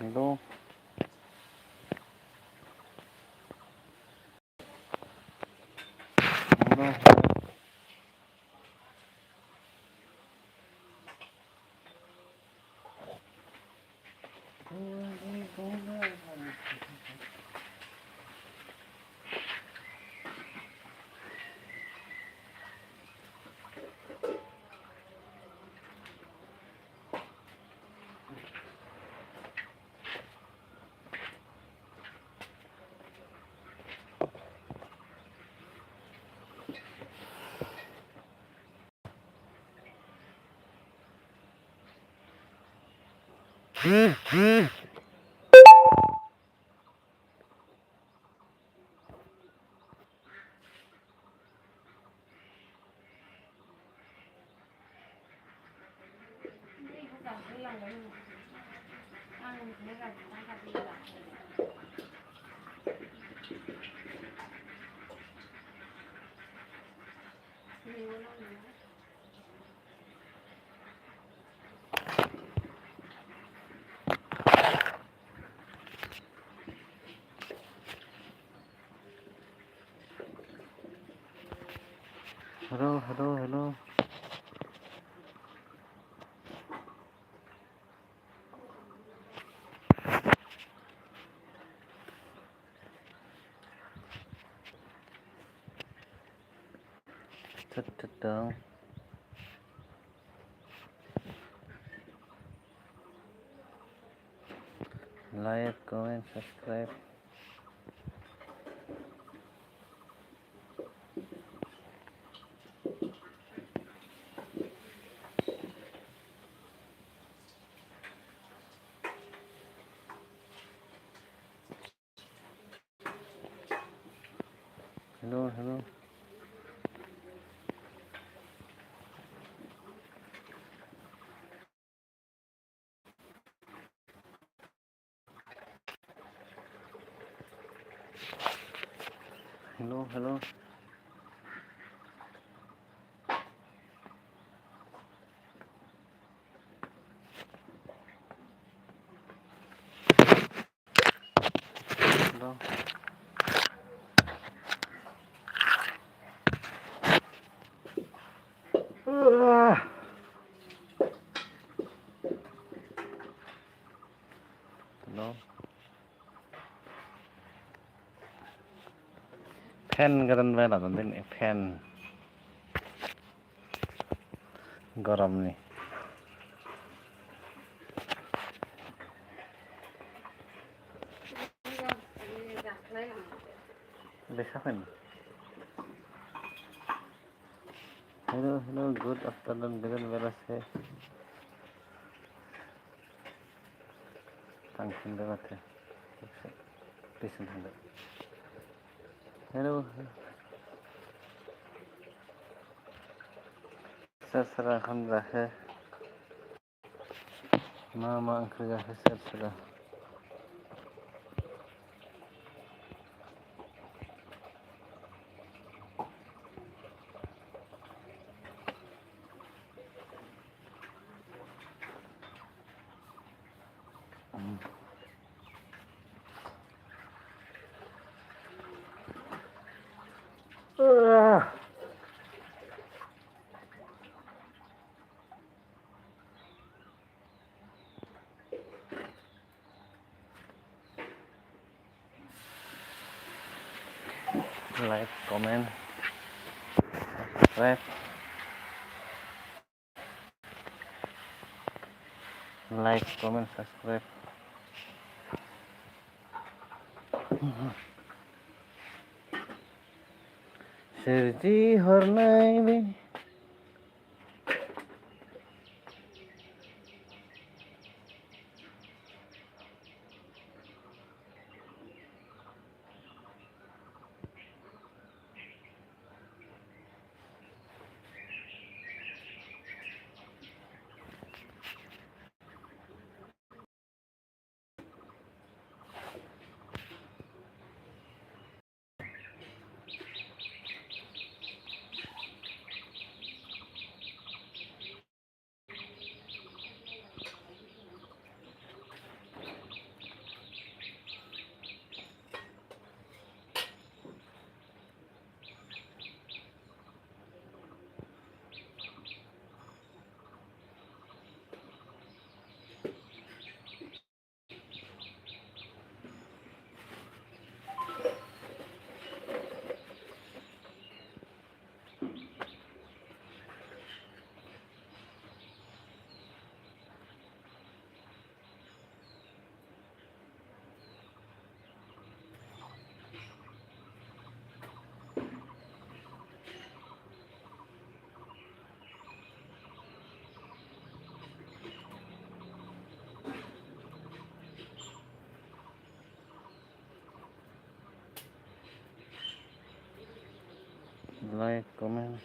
Hello. Hello. Hello, hello, hello. Down. Like, comment, subscribe. Hello, hello. Hello, hello. Hello. Hello. Fan गरम बेला भन्दैन fan गरम नि देखा नि हेलो हेलो गुड आफ्टरनून गरम बेला से थांफिनदो माथो स्टेसन थांदो हेलो सोर सोरा ओंखाम जाखो मा ओंख्रि जाखो सोर सोरा like, comment, subscribe, like, comment, subscribe. Sergi Hornaini. like, comment.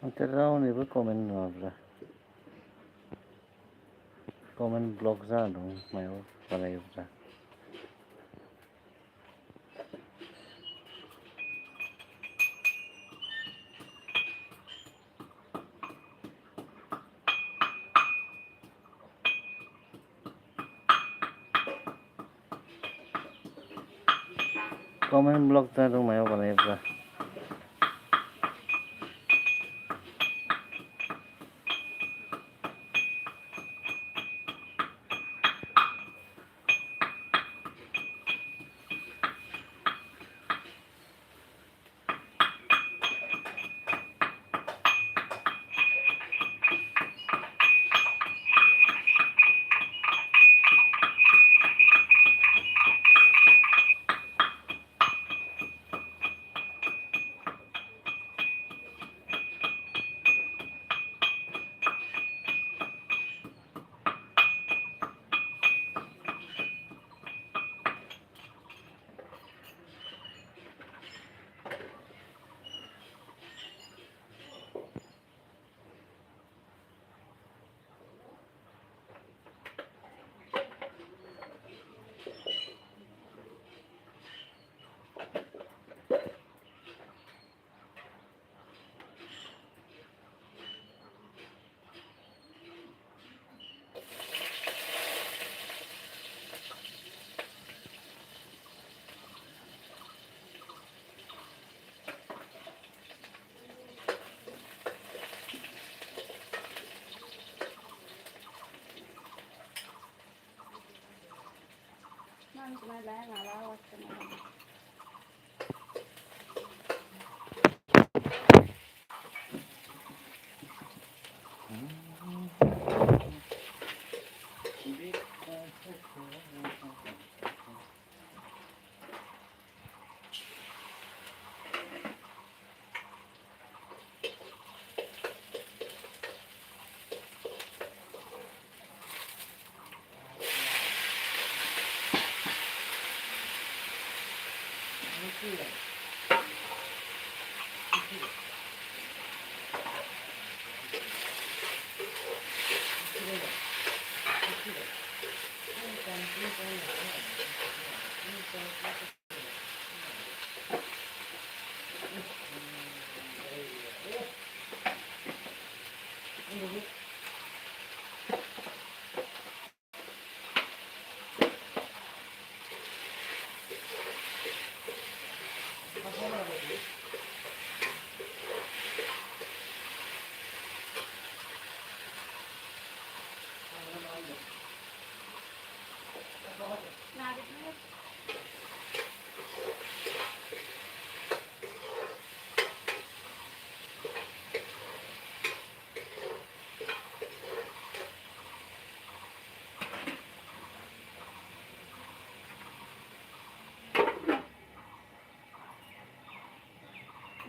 Antara ni ba comment na comment blog za dong mayo palay za. Comment blog za dong mayo palay za.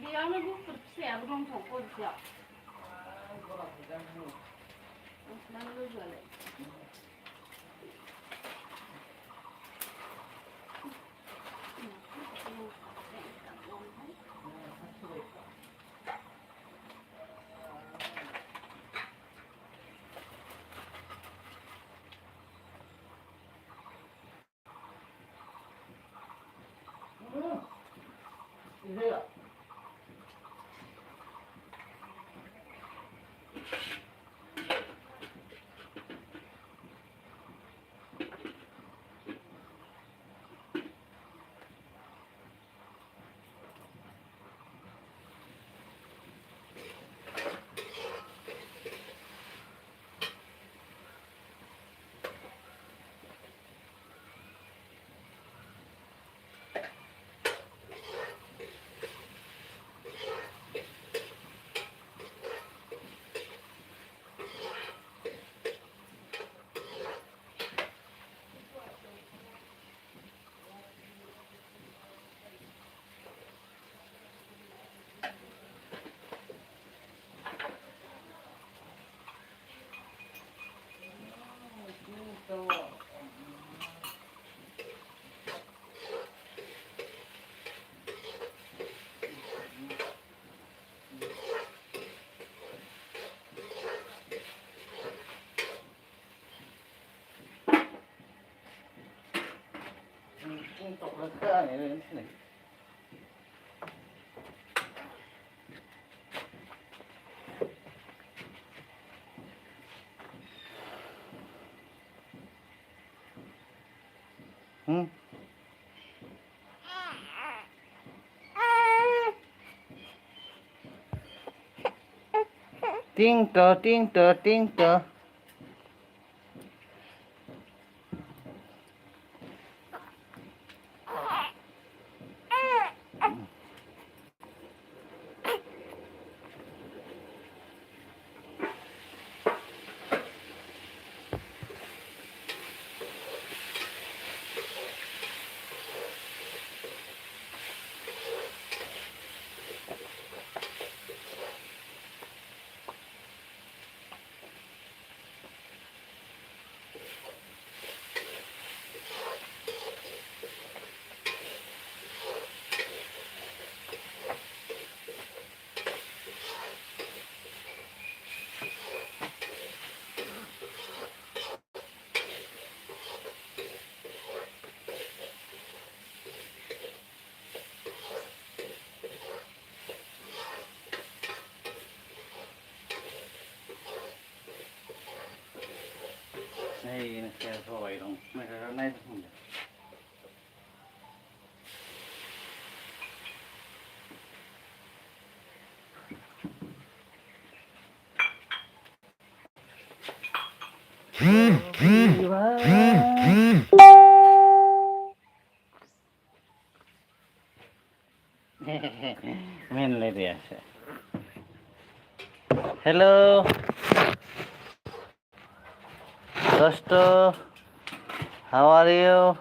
Diğerine bu fırçaya bunun topu ya. Ben de böyle. này. Tiếng tờ. Này nó sẽ rồi không? Mày cái này không được. Men lại đi à? Hello. दोस्तों, how are you?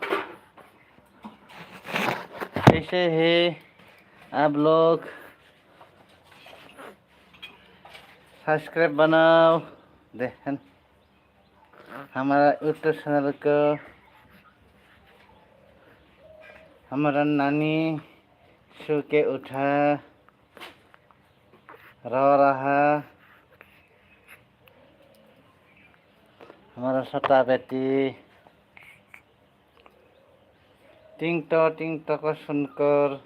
कैसे हैं आप लोग? Subscribe बनाओ, देखें हमारा YouTube channel को। हमारा नानी सो के उठा रो रहा, हमारा छोटा बेटी टिंग टो को सुनकर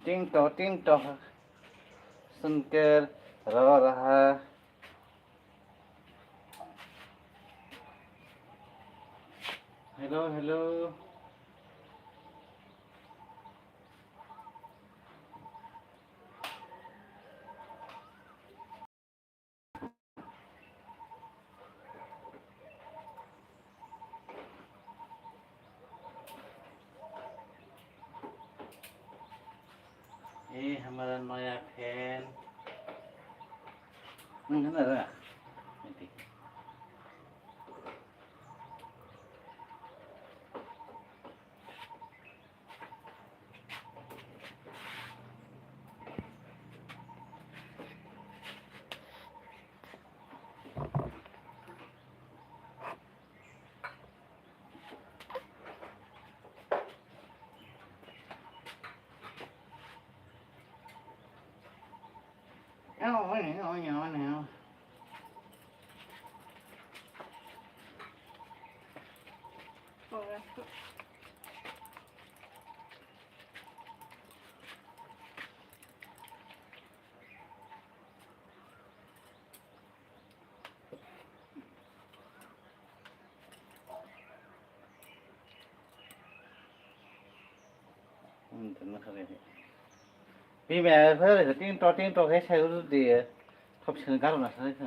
टिंग टो सुनकर रो रहा। हेलो हेलो ये हमारा नया फैन है। Vì mẹ phải là tiếng to hết xe của thì không xử cá là sao thế?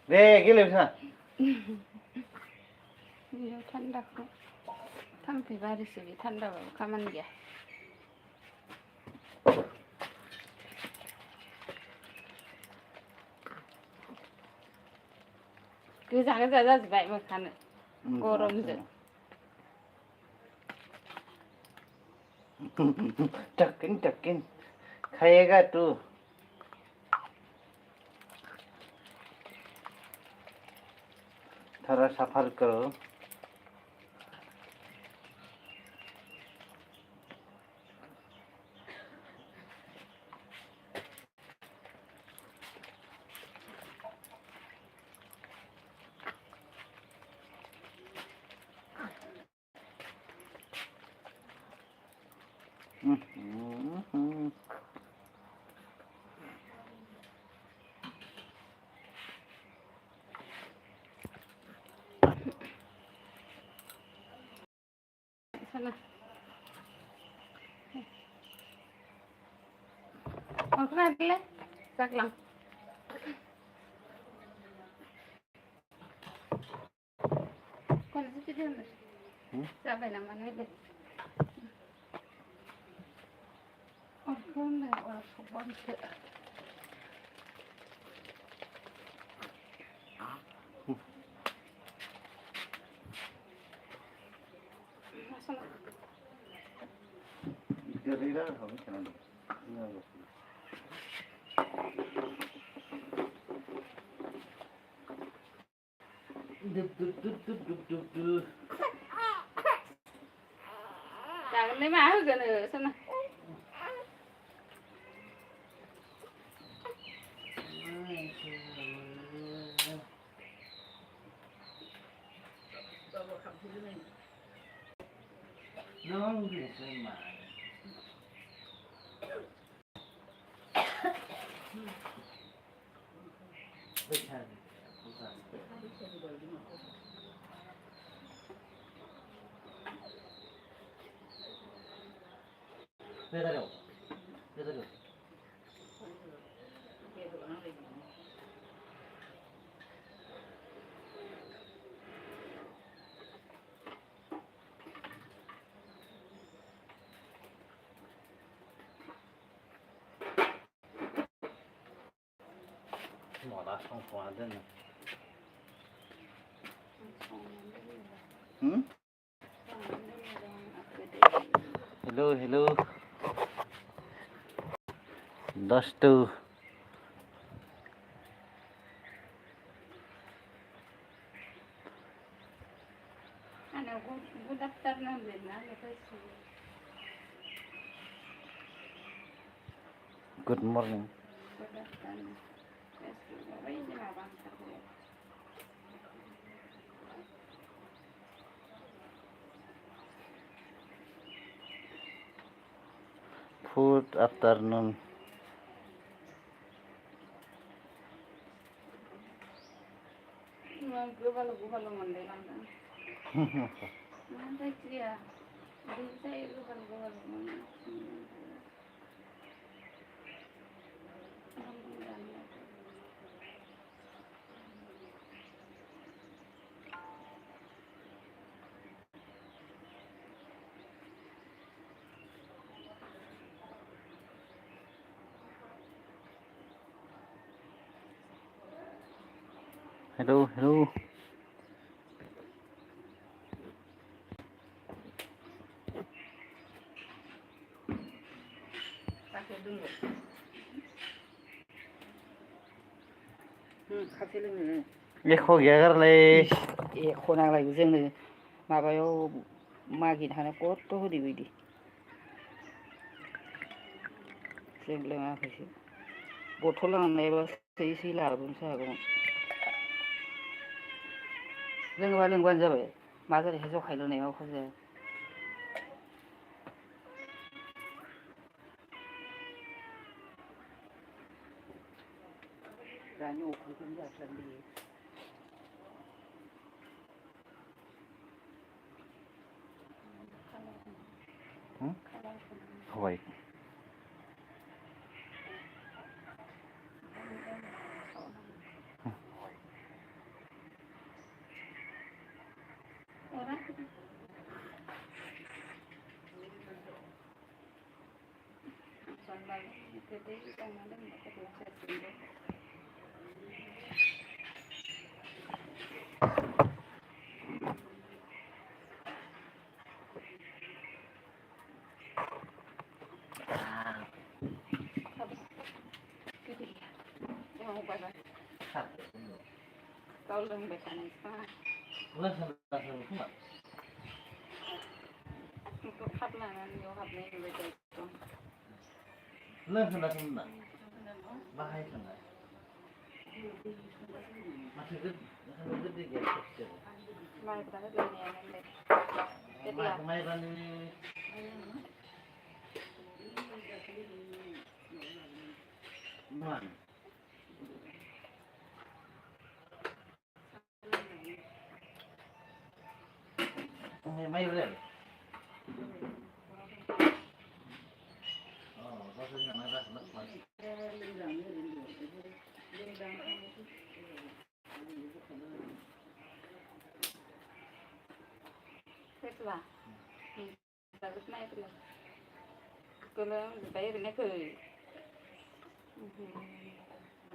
Về cái liều sao? 이거 탄다고. 탄피 바리스비 탄다고 가만 게. cứ rằng cái giờ vậy mà khăn cô rôm rực टक्किन खाएगा तू। थोड़ा सफर करो। मारले जागलां कोणाचं किती होणार जाबाय ना मला दे कोण बंद Gerira không cái này. Đục. Jangan ni mah gana sana. Nó không biết sao mà. Bây giờ Đưa ra đâu? Đưa ra đâu? Mỏ đá xong quá dân này. Hello. Duster. Ana gua daftar nama na lepas. Good morning. Gua daftar. Ini lah bang. Good afternoon. Gua kalau mandai lang. Mandai dia. Dia saya gua kalau mandai. Hello. खाथि लोङो एख' गैया गारलाय एख' नांलायबो जोंनो माबायाव मागिनो हानाय खस्थ' होदो बायदि जों लोङाखैसो बथल लांनायबा सोयै लाबोनोसो हागौमोन लोङोबा लोंबानो जाबाय मा जानायखाय जखाय लोंनाय माखौ जाया दानि अखाखौनो जास्लाबलियो Hoi. Kau lembek kan apa? Untuk hablangan, yo hablan yang betul itu. Lembek. Bahaya sangat. Masih gede gitu. Mai berada di dunia yang lembek. Jadi ya. Mai berani. Man. May rin. Oh, bakit naman ras mas. बा जागोन नायफैलाय गोलोम जोब्बाय ओरैनो फै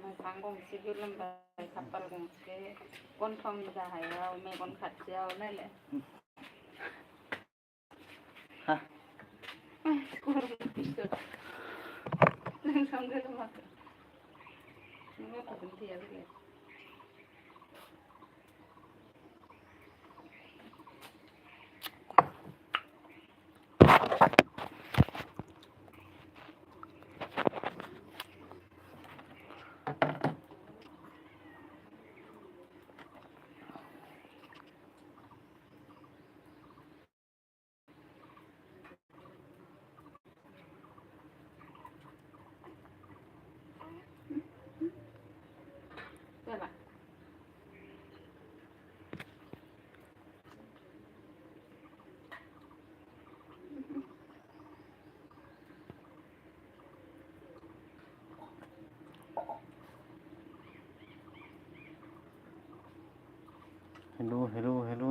मोखां गंसे गोलोमबाय खाफाल गंसे गन्थं गाहायाव मेगन खाथियाव नायलाय नोंसां गोलोमाखै नों गथ'खौनो थैया फैलाय जाला hello hello hello